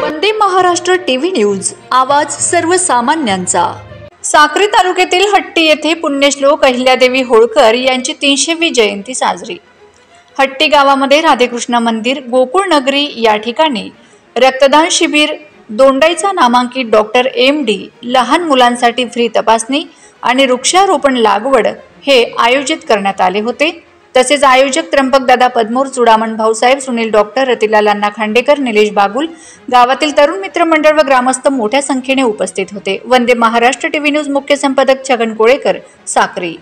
Vande Maharashtra TV news, आवाज सर्वसामान्यांचा। साक्री तालुक्यातील हट्टी येथे पुण्यश्लोक अहिल्यादेवी होळकर यांची 300वी जयंती साजरी। हट्टी गावामध्ये राधेकृष्ण मंदिर, गोकुळ नगरी या ठिकाणी रक्तदान शिबिर, दोंडाईचा नामांकित डॉक्टर MD, लहान मुलांसाठी फ्री तपासणी आणि वृक्षारोपण लागवड हे आयोजित करण्यात आले होते। तसेच आयोजक त्र्यंबकदादा पद्मोर, चुडामण भाऊसाहेब, सुनील डॉक्टर, रतिलाल अण्णा खांडेकर, निलेश बागुल, गावातील तरुण मित्र मंडळ व ग्रामस्थ मोठ्या संख्येने उपस्थित होते। वंदे महाराष्ट्र टीव्ही न्यूज मुख्य संपादक छगन कोळेकर, साक्री।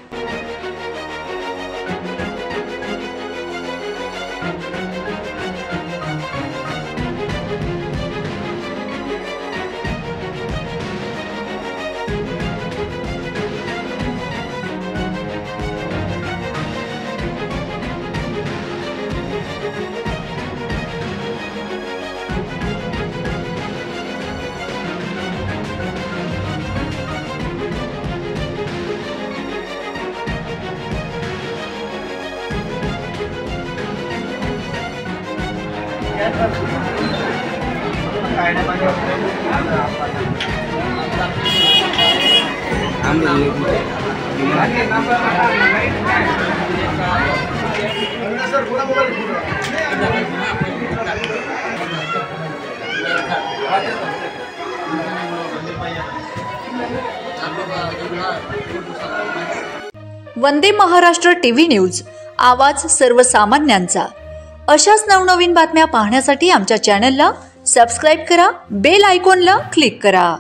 वंदे महाराष्ट्र टीव्ही न्यूज, आवाज सर्वसामान्यांचा। अशाच नवनवीन बातम्या पाहण्यासाठी आमच्या चॅनलला सबस्क्राइब करा, बेल आयकॉनला क्लिक करा।